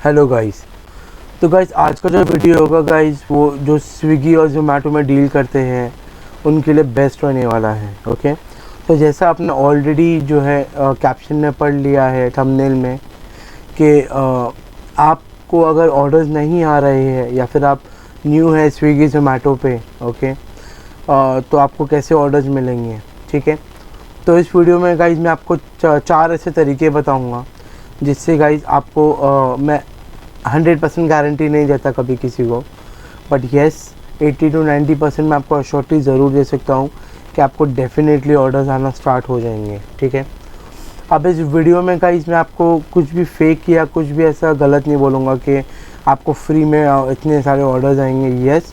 Hello guys. तो guys आज का जो वीडियो होगा गाइस वो जो स्विगी और जोमेटो में डील करते हैं उनके लिए बेस्ट होने वाला है। ओके, तो जैसा आपने ऑलरेडी जो है कैप्शन में पढ़ लिया है थंबनेल में कि आपको अगर ऑर्डर्स नहीं आ रहे हैं या फिर आप न्यू है स्विगी जोमेटो पे, ओके, तो आपको कैसे ऑर्डर्स मिलेंगे। ठीक है, तो इस वीडियो में गाइस मैं आपको चार ऐसे तरीके बताऊंगा जिससे गाइस आपको मैं 100% गारंटी नहीं देता कभी किसी को, बट येस 80 to 90% मैं आपको अश्योरिटी ज़रूर दे सकता हूँ कि आपको डेफिनेटली ऑर्डर्स आना स्टार्ट हो जाएंगे। ठीक है, अब इस वीडियो में गाइस मैं आपको कुछ भी फेक या कुछ भी ऐसा गलत नहीं बोलूँगा कि आपको फ्री में इतने सारे ऑर्डर्स आएंगे। येस,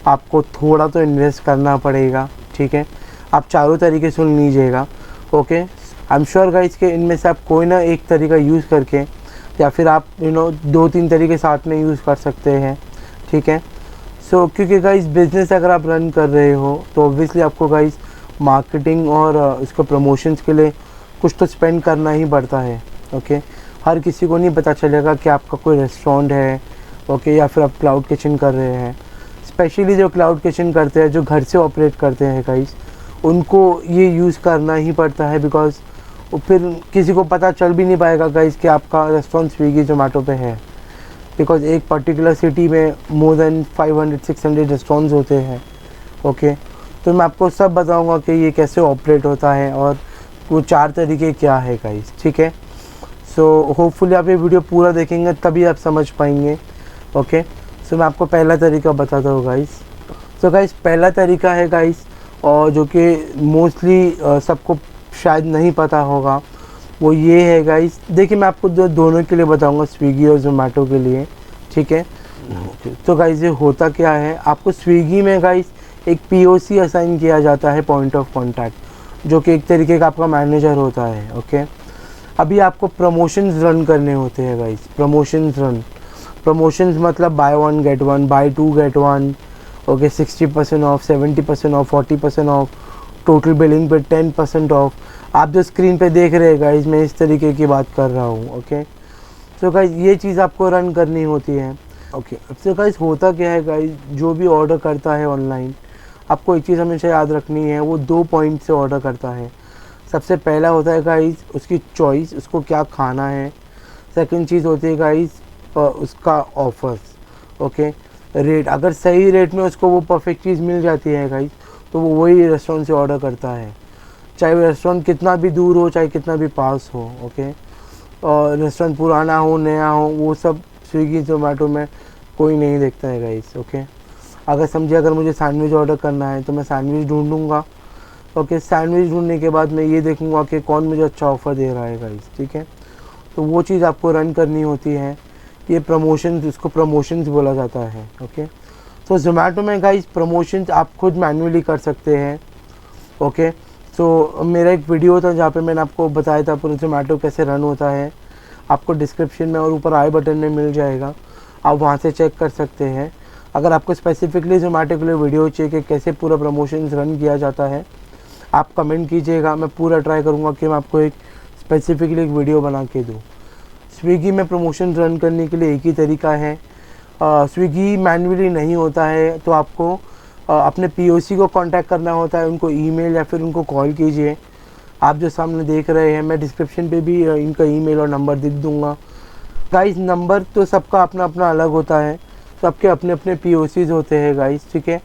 आपको थोड़ा तो इन्वेस्ट करना पड़ेगा। ठीक है, आप चारों तरीके सुन लीजिएगा। Okay, I am sure guys कि इनमें से आप कोई ना एक तरीका यूज़ करके या फिर आप 2-3 तरीके साथ में यूज़ कर सकते हैं। ठीक है, सो क्योंकि गाइस बिज़नेस अगर आप रन कर रहे हो तो ऑब्वियसली आपको गाइस मार्केटिंग और इसको प्रमोशंस के लिए कुछ तो स्पेंड करना ही पड़ता है। ओके, हर किसी को नहीं पता चलेगा कि आपका कोई रेस्टोरेंट है, ओके, या फिर आप क्लाउड किचन कर रहे हैं। स्पेशली जो क्लाउड किचन करते हैं, जो घर से ऑपरेट करते हैं गाइस, उनको ये यूज़ करना ही पड़ता है बिकॉज फिर किसी को पता चल भी नहीं पाएगा गाइस कि आपका रेस्टोरेंट स्विगी जोमेटो पे है, बिकॉज एक पर्टिकुलर सिटी में मोर देन 500-600 रेस्टोरेंट्स होते हैं। ओके, तो मैं आपको सब बताऊंगा कि ये कैसे ऑपरेट होता है और वो 4 तरीके क्या है गाइस। ठीक है, सो होपफुली आप ये वीडियो पूरा देखेंगे तभी आप समझ पाएंगे। ओके, सो मैं आपको पहला तरीका बताता हूँ गाइस। तो गाइस पहला तरीका है गाइस और जो कि मोस्टली सबको शायद नहीं पता होगा, वो ये है गाइस। देखिए मैं आपको दोनों के लिए बताऊंगा, स्विगी और जोमेटो के लिए। ठीक है, तो गाइस ये होता क्या है, आपको स्विगी में गाइस एक पीओसी असाइन किया जाता है, पॉइंट ऑफ कांटेक्ट, जो कि एक तरीके का आपका मैनेजर होता है। ओके, अभी आपको प्रमोशंस रन करने होते हैं गाइस। प्रमोशंस मतलब buy 1 get 1, buy 2 get 1, okay, 60% off, 70% off, 40% off, total billing पे 10% ऑफ। आप जो स्क्रीन पे देख रहे हैं गाइस, मैं इस तरीके की बात कर रहा हूँ। ओके, तो गाइस ये चीज़ आपको रन करनी होती है। ओके, तो गाइस होता क्या है गाइस, जो भी ऑर्डर करता है ऑनलाइन, आपको एक चीज़ हमेशा याद रखनी है, वो 2 पॉइंट से ऑर्डर करता है। सबसे पहला होता है गाइस उसकी चॉइस, उसको क्या खाना है। सेकंड चीज़ होती है गाइस उसका ऑफर्स। ओके, रेट, अगर सही रेट में उसको वो परफेक्ट चीज़ मिल जाती है गाइस, तो वो वही रेस्टोरेंट से ऑर्डर करता है, चाहे वो रेस्टोरेंट कितना भी दूर हो, चाहे कितना भी पास हो। ओके, और रेस्टोरेंट पुराना हो, नया हो, वो सब स्विगी जोमेटो में कोई नहीं देखता है गाइस। ओके, अगर समझिए अगर मुझे सैंडविच ऑर्डर करना है तो मैं सैंडविच ढूंढूंगा। ओके, सैंडविच ढूंढने के बाद मैं ये देखूंगा कि कौन मुझे अच्छा ऑफ़र दे रहा है गाइस। ठीक है, तो वो चीज़ आपको रन करनी होती है। ये प्रमोशंस, इसको प्रमोशंस बोला जाता है। ओके, तो जोमेटो में गाइस प्रमोशंस आप खुद मैन्युअली कर सकते हैं। ओके, तो मेरा एक वीडियो था जहाँ पे मैंने आपको बताया था पूरा जोमेटो कैसे रन होता है, आपको डिस्क्रिप्शन में और ऊपर आई बटन में मिल जाएगा, आप वहाँ से चेक कर सकते हैं। अगर आपको स्पेसिफिकली जोमेटो के लिए वीडियो चाहिए कि कैसे पूरा प्रमोशंस रन किया जाता है, आप कमेंट कीजिएगा, मैं पूरा ट्राई करूँगा कि मैं आपको एक स्पेसिफिकली एक वीडियो बना के दूँ। स्विगी में प्रमोशन रन करने के लिए एक ही तरीका है, स्विगी मैन्युअली नहीं होता है, तो आपको अपने पीओसी को कांटेक्ट करना होता है, उनको ईमेल या फिर उनको कॉल कीजिए। आप जो सामने देख रहे हैं, मैं डिस्क्रिप्शन पे भी इनका ईमेल और नंबर लिख दूंगा। गाइस नंबर तो सबका अपना अपना अलग होता है, सबके अपने अपने पीओसीज होते हैं गाइस। ठीक है,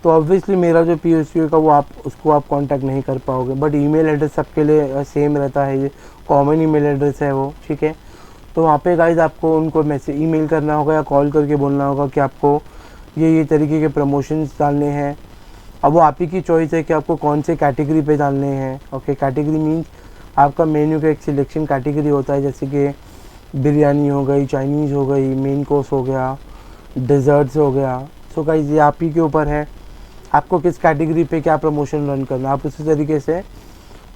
तो ऑब्वियसली मेरा जो पीओसी होगा वो उसको आप कांटेक्ट नहीं कर पाओगे, बट ईमेल एड्रेस सबके लिए सेम रहता है, ये कॉमन ईमेल एड्रेस है वो। ठीक है, तो वहाँ पे गाइस आपको उनको मैसेज ईमेल करना होगा या कॉल करके बोलना होगा कि आपको ये तरीके के प्रमोशंस डालने हैं। अब वो आप ही की चॉइस है कि आपको कौन से कैटेगरी पे डालने हैं। ओके, कैटेगरी मीन्स आपका मेन्यू का एक सिलेक्शन कैटेगरी होता है, जैसे कि बिरयानी हो गई, चाइनीज़ हो गई, मेन कोर्स हो गया, डिज़र्ट्स हो गया। सो गाइस ये आप ही के ऊपर है, आपको किस कैटेगरी पे क्या प्रमोशन रन करना, आप उसी तरीके से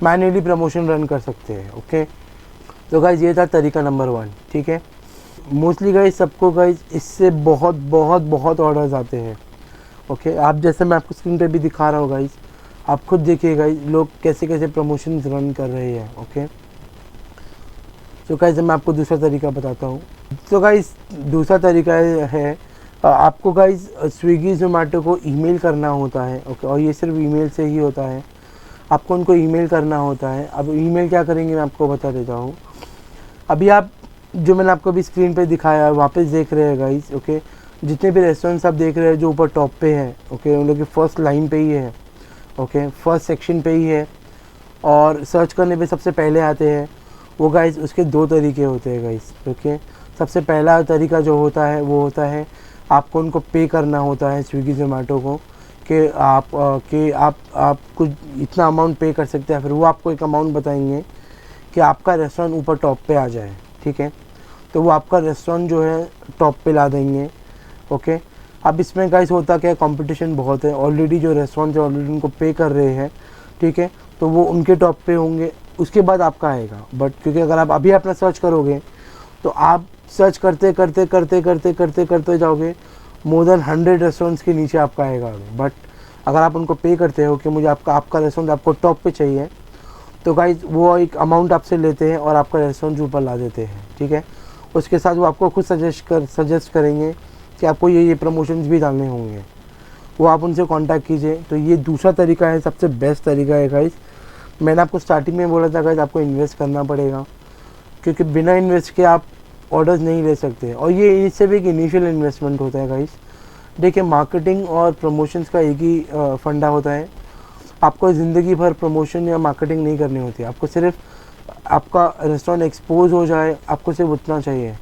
मैन्युअली प्रमोशन रन कर सकते हैं। ओके, तो गाइस ये था तरीका नंबर 1। ठीक है, मोस्टली गाइस सबको गाइस इससे बहुत बहुत बहुत ऑर्डर्स आते हैं। ओके, आप जैसे मैं आपको स्क्रीन पे भी दिखा रहा हूँ गाइस, आप खुद देखिए गाइस लोग कैसे कैसे प्रमोशंस रन कर रहे हैं। ओके, तो गाइस मैं आपको दूसरा तरीका बताता हूँ। तो गाइस दूसरा तरीका है आपको गाइस स्विगी ज़ोमैटो को ईमेल करना होता है, ओके, और ये सिर्फ ईमेल से ही होता है। आपको उनको ईमेल करना होता है। अब ईमेल क्या करेंगे मैं आपको बता देता हूँ। अभी आप जो मैंने आपको अभी स्क्रीन पे दिखाया है वापस देख रहे हैं गाइस, ओके। जितने भी रेस्टोरेंट्स आप देख रहे हैं जो ऊपर टॉप पे है, ओके, उन लोग की फर्स्ट लाइन पे ही है, ओके, फर्स्ट सेक्शन पे ही है, और सर्च करने पे सबसे पहले आते हैं वो गाइस। उसके दो तरीके होते हैं गाइस, ओके। सबसे पहला तरीका जो होता है वो होता है आपको उनको पे करना होता है स्विगी ज़ोमैटो को कि आप कुछ इतना अमाउंट पे कर सकते हैं। फिर वो आपको एक अमाउंट बताएंगे कि आपका रेस्टोरेंट ऊपर टॉप पे आ जाए, ठीक है। तो वो आपका रेस्टोरेंट जो है टॉप पे ला देंगे, ओके। अब इसमें गाइस होता क्या है, कंपटीशन बहुत है। ऑलरेडी जो रेस्टोरेंट है ऑलरेडी उनको पे कर रहे हैं, ठीक है, तो वो उनके टॉप पे होंगे, उसके बाद आपका आएगा। बट क्योंकि अगर आप अभी अपना सर्च करोगे तो आप सर्च करते करते करते करते करते करते जाओगे, मोर देन 100 रेस्टोरेंट्स के नीचे आपका आएगा। बट अगर आप उनको पे करते हो कि मुझे आपका रेस्टोरेंट आपको टॉप पे चाहिए, तो गाइज वो एक अमाउंट आपसे लेते हैं और आपका रेस्टोरेंट ऊपर ला देते हैं, ठीक है। उसके साथ वो आपको खुद सजेस्ट करेंगे कि आपको ये प्रमोशंस भी डालने होंगे, वो आप उनसे कांटेक्ट कीजिए। तो ये दूसरा तरीका है, सबसे बेस्ट तरीका है गाइज। मैंने आपको स्टार्टिंग में बोला था गाइज आपको इन्वेस्ट करना पड़ेगा, क्योंकि बिना इन्वेस्ट के आप ऑर्डर्स नहीं ले सकते, और ये इससे भी एक इनिशियल इन्वेस्टमेंट होता है गाइज। देखिए मार्केटिंग और प्रमोशंस का एक ही फंडा होता है। आपको ज़िंदगी भर प्रमोशन या मार्केटिंग नहीं करनी होती, आपको सिर्फ आपका रेस्टोरेंट एक्सपोज हो जाए, आपको सिर्फ उतना चाहिए।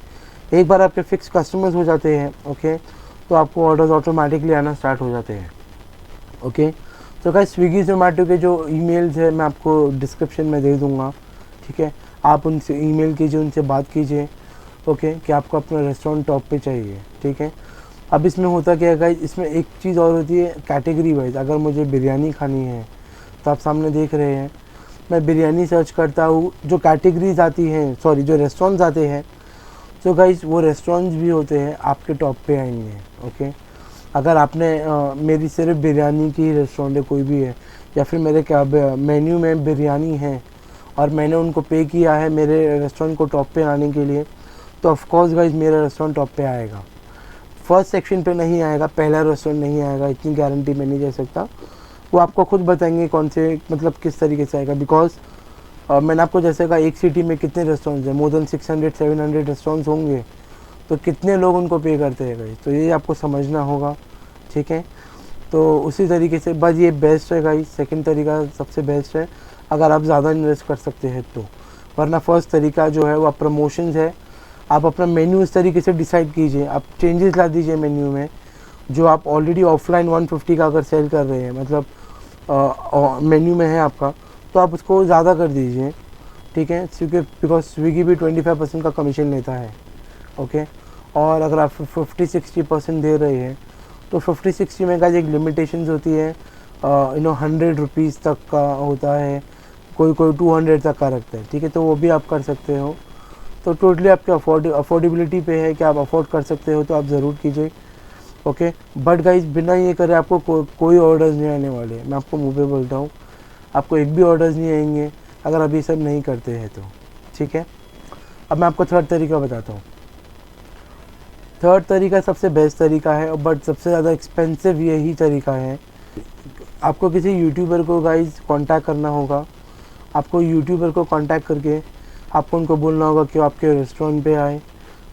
एक बार आपके फिक्स कस्टमर्स हो जाते हैं, ओके, तो आपको ऑर्डर्स ऑटोमेटिकली आना स्टार्ट हो जाते हैं, ओके। तो गाइस स्विगी ज़ोमैटो के जो ईमेल्स है मैं आपको डिस्क्रिप्शन में दे दूँगा, ठीक है। आप उनसे ईमेल कीजिए, उनसे बात कीजिए, ओके, कि आपको अपना रेस्टोरेंट टॉप पे चाहिए, ठीक है। अब इसमें होता क्या है गाइस, इसमें एक चीज़ और होती है कैटेगरी वाइज। अगर मुझे बिरयानी खानी है तो आप सामने देख रहे हैं मैं बिरयानी सर्च करता हूँ, जो कैटेगरीज आती हैं, सॉरी जो रेस्टोरेंट्स आते हैं, तो गाइस वो रेस्टोरेंट्स भी होते हैं आपके टॉप पे आएंगे, ओके। अगर आपने मेरी सिर्फ बिरयानी की रेस्टोरेंट है कोई भी है, या फिर मेरे क्या मेन्यू में बिरयानी है और मैंने उनको पे किया है मेरे रेस्टोरेंट को टॉप पे आने के लिए, तो ऑफकोर्स गाइस मेरा रेस्टोरेंट टॉप पे आएगा। फर्स्ट सेक्शन पे नहीं आएगा, पहला रेस्टोरेंट नहीं आएगा, इतनी गारंटी मैं नहीं दे सकता। वो आपको खुद बताएंगे कौन से, मतलब किस तरीके से आएगा। बिकॉज मैंने आपको जैसे कहा एक सिटी में कितने रेस्टोरेंट्स हैं, मोर देन 600-700 रेस्टोरेंट्स होंगे, तो कितने लोग उनको पे करते हैं गाइस, तो ये आपको समझना होगा, ठीक है। तो उसी तरीके से बस ये बेस्ट है गाइस। सेकंड तरीका सबसे बेस्ट है अगर आप ज़्यादा इन्वेस्ट कर सकते हैं तो, वरना फर्स्ट तरीका जो है वो आप प्रमोशंस है। आप अपना मेन्यू इस तरीके से डिसाइड कीजिए, आप चेंजेस ला दीजिए मेन्यू में। जो आप ऑलरेडी ऑफलाइन 150 का अगर सेल कर रहे हैं, मतलब मेन्यू में है आपका, तो आप उसको ज़्यादा कर दीजिए, ठीक है, क्योंकि बिकॉज स्विगी भी 25% का कमीशन लेता है, ओके। और अगर आप 50-60% दे रहे हैं तो 50-60 में का एक लिमिटेशंस होती है, 100 रुपीज़ तक का होता है, कोई 200 तक का रखता है, ठीक है। तो वो भी आप कर सकते हो। तो टोटली आपके अफोर्डेबिलिटी पे है कि आप अफोर्ड कर सकते हो तो आप ज़रूर कीजिए, ओके। बट गाइस बिना ये करे आपको कोई ऑर्डर्स नहीं आने वाले, मैं आपको मुंह पे बोलता हूँ, आपको एक भी ऑर्डर्स नहीं आएंगे अगर अभी सब नहीं करते हैं तो, ठीक है। अब मैं आपको थर्ड तरीका बताता हूँ। थर्ड तरीका सबसे बेस्ट तरीका है, बट सबसे ज़्यादा एक्सपेंसिव यही तरीका है। आपको किसी यूट्यूबर को गाइस कांटेक्ट करना होगा। आपको यूट्यूबर को कांटेक्ट करके आपको उनको बोलना होगा कि आपके रेस्टोरेंट पे आए,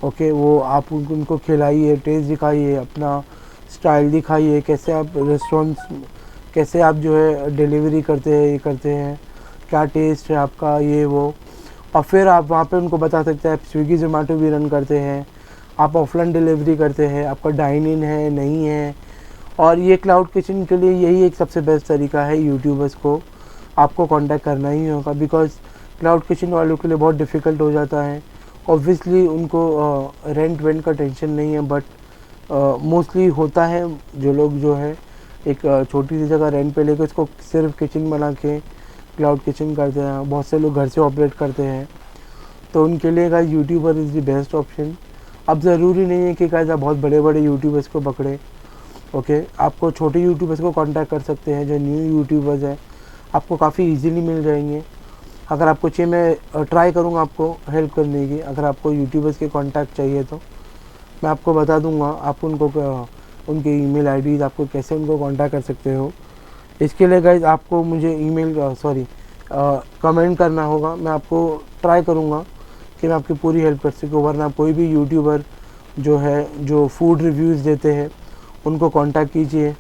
ओके। वो आप उनको खिलाइए, टेस्ट दिखाइए, अपना स्टाइल दिखाइए, कैसे आप कैसे आप जो है डिलीवरी करते हैं, ये करते हैं, क्या टेस्ट है आपका, ये वो। और फिर आप वहाँ पे उनको बता सकते हैं आप स्विगी ज़ोमैटो भी रन करते हैं, आप ऑफलाइन डिलीवरी करते हैं, आपका डाइन इन है नहीं है। और ये क्लाउड किचन के लिए यही एक सबसे बेस्ट तरीका है, यूट्यूबर्स को आपको कांटेक्ट करना ही होगा। बिकॉज क्लाउड किचन वालों के लिए बहुत डिफ़िकल्ट हो जाता है। ऑब्वियसली उनको रेंट वेंट का टेंशन नहीं है, बट मोस्टली होता है जो लोग जो है एक छोटी सी जगह रेंट पे लेकर उसको सिर्फ किचन बना के क्लाउड किचन करते हैं। बहुत से लोग घर से ऑपरेट करते हैं, तो उनके लिए guys YouTuber is the best option. अब ज़रूरी नहीं है कि गाइस आप बहुत बड़े बड़े यूट्यूबर्स को पकड़े, ओके। आपको छोटे यूट्यूबर्स को कांटेक्ट कर सकते हैं, जो न्यू यूट्यूबर्स हैं, आपको काफ़ी इजीली मिल जाएंगे। अगर आपको चाहिए मैं ट्राई करूँगा आपको हेल्प करने की। अगर आपको यूट्यूबर्स के कॉन्टैक्ट चाहिए तो मैं आपको बता दूंगा, आप उनको उनके ईमेल आईडीज़ आपको कैसे उनको कांटेक्ट कर सकते हो। इसके लिए गाइज आपको मुझे कमेंट करना होगा। मैं आपको ट्राई करूँगा कि मैं आपकी पूरी हेल्प कर सकूँ। वरना कोई भी यूट्यूबर जो है जो फूड रिव्यूज़ देते हैं उनको कांटेक्ट कीजिए।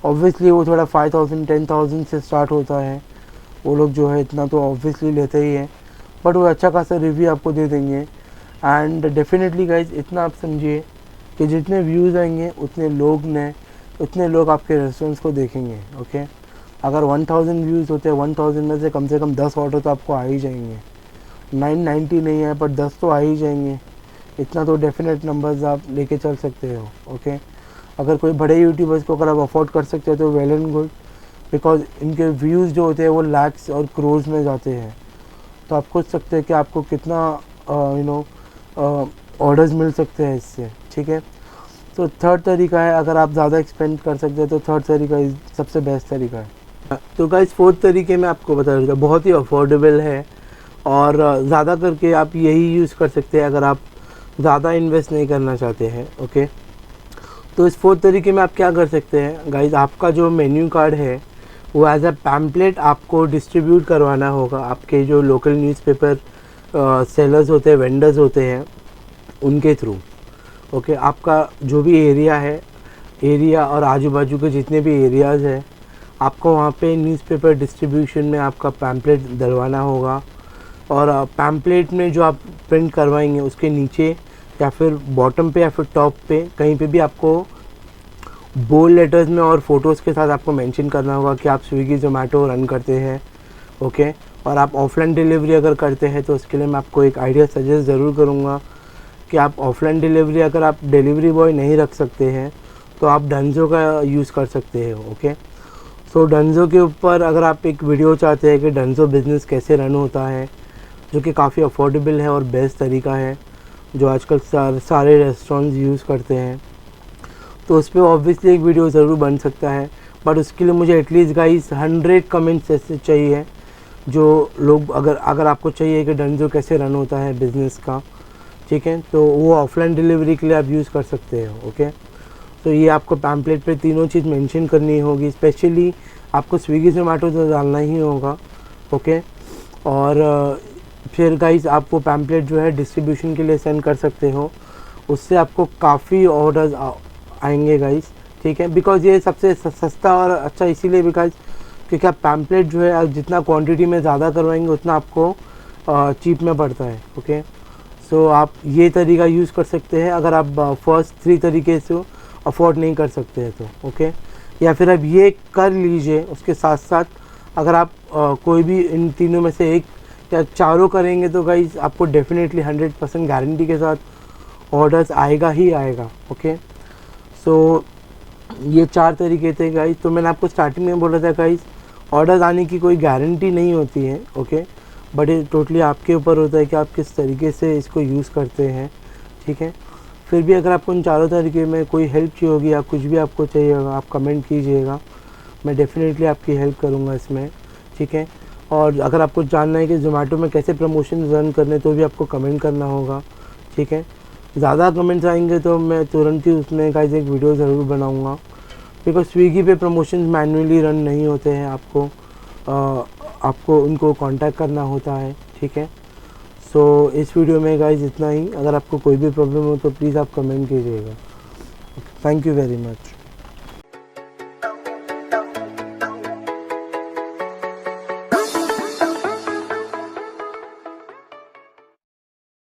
ऑब्वियसली वो थोड़ा 5000 10,000 से स्टार्ट होता है, वो लोग जो है इतना तो ऑब्वियसली लेते ही हैं, बट वो अच्छा खासा रिव्यू आपको दे देंगे। एंड डेफिनेटली गाइज इतना आप समझिए कि जितने व्यूज़ आएंगे उतने लोग आपके रेस्टोरेंट्स को देखेंगे। ओके, अगर 1000 व्यूज़ होते हैं, 1000 में से कम 10 ऑर्डर तो आपको आ ही जाएंगे। 990 नहीं है पर 10 तो आ ही जाएंगे। इतना तो डेफिनेट नंबर्स आप लेके चल सकते हो। ओके, अगर कोई बड़े यूट्यूबर्स को अगर आप अफोर्ड कर सकते हो तो वेल एंड गुड, बिकॉज इनके व्यूज़ जो होते हैं वो लैक्स और क्रोर्स में जाते हैं। तो आप सोच सकते हैं कि आपको कितना ऑर्डर्स मिल सकते हैं इससे। ठीक है, तो थर्ड तरीका है, अगर आप ज़्यादा एक्सपेंड कर सकते हैं तो थर्ड तरीका सबसे बेस्ट तरीका है। तो गाइस फोर्थ तरीके में आपको बता देता हूँ, बहुत ही अफोर्डेबल है और ज़्यादा करके आप यही यूज़ कर सकते हैं अगर आप ज़्यादा इन्वेस्ट नहीं करना चाहते हैं। ओके, तो इस फोर्थ तरीके में आप क्या कर सकते हैं गाइस, आपका जो मेन्यू कार्ड है वो एज अ पैम्पलेट आपको डिस्ट्रीब्यूट करवाना होगा आपके जो लोकल न्यूज़पेपर सेलर्स होते हैं, वेंडर्स होते हैं, उनके थ्रू। ओके, आपका जो भी एरिया और आजू बाजू के जितने भी एरियाज़ हैं, आपको वहाँ पे न्यूज़पेपर डिस्ट्रीब्यूशन में आपका पैम्पलेट डलवाना होगा। और पैम्पलेट में जो आप प्रिंट करवाएंगे उसके नीचे या फिर बॉटम पे या फिर टॉप पे कहीं पे भी आपको बोल्ड लेटर्स में और फोटोज़ के साथ आपको मेंशन करना होगा कि आप स्विगी ज़ोमैटो रन करते हैं। ओके, और आप ऑफलाइन डिलीवरी अगर करते हैं तो उसके लिए मैं आपको एक आइडिया सजेस्ट ज़रूर करूँगा कि आप ऑफलाइन डिलीवरी अगर आप डिलीवरी बॉय नहीं रख सकते हैं तो आप डंजो का यूज़ कर सकते हैं। ओके, सो डंजो के ऊपर अगर आप एक वीडियो चाहते हैं कि डंजो बिज़नेस कैसे रन होता है, जो कि काफ़ी अफोर्डेबल है और बेस्ट तरीका है जो आजकल सारे रेस्टोरेंट्स यूज़ करते हैं, तो उस पर ऑब्वियसली एक वीडियो ज़रूर बन सकता है। बट उसके लिए मुझे एटलीस्ट गाइस 100 कमेंट्स ऐसे चाहिए जो लोग अगर आपको चाहिए कि डंजो कैसे रन होता है बिज़नेस का। ठीक है, तो वो ऑफलाइन डिलीवरी के लिए आप यूज़ कर सकते हो। ओके, तो ये आपको पैम्पलेट पे तीनों चीज़ मेंशन करनी होगी। स्पेशली आपको स्विगी ज़ोमैटो तो डालना ही होगा। ओके, और फिर गाइस आप वो पैम्पलेट जो है डिस्ट्रीब्यूशन के लिए सेंड कर सकते हो, उससे आपको काफ़ी ऑर्डर्स आएंगे गाइस। ठीक है, बिकॉज़ ये सबसे सस्ता और अच्छा इसीलिए बिकॉज क्योंकि आप पैम्पलेट जो है आप जितना क्वांटिटी में ज़्यादा करवाएंगे उतना आपको चीप में पड़ता है। ओके, सो आप ये तरीका यूज़ कर सकते हैं अगर आप फर्स्ट 3 तरीके से अफोर्ड नहीं कर सकते हैं तो। ओके, या फिर आप ये कर लीजिए, उसके साथ साथ अगर आप कोई भी इन तीनों में से एक या चारों करेंगे तो गाइस आपको डेफिनेटली 100% गारंटी के साथ ऑर्डर्स आएगा ही आएगा। ओके, सो ये 4 तरीके थे गाइस। तो मैंने आपको स्टार्टिंग में बोला था गाइस, ऑर्डर्स आने की कोई गारंटी नहीं होती है। ओके, बट ये टोटली आपके ऊपर होता है कि आप किस तरीके से इसको यूज़ करते हैं। ठीक है, फिर भी अगर आपको इन चारों तरीके में कोई हेल्प चाहिए होगी या कुछ भी आपको चाहिए होगा, आप कमेंट कीजिएगा, मैं डेफिनेटली आपकी हेल्प करूँगा इसमें। ठीक है, और अगर आपको जानना है कि ज़ोमैटो में कैसे प्रमोशन रन करने, तो भी आपको कमेंट करना होगा। ठीक है, ज़्यादा कमेंट्स आएंगे तो मैं तुरंत ही उसमें गाइस एक वीडियो ज़रूर बनाऊंगा, बिकॉज स्विगी पे प्रमोशंस मैन्युअली रन नहीं होते हैं, आपको उनको कांटेक्ट करना होता है। ठीक है, सो इस वीडियो में गाइस इतना ही। अगर आपको कोई भी प्रॉब्लम हो तो प्लीज़ आप कमेंट कीजिएगा। Thank you very much.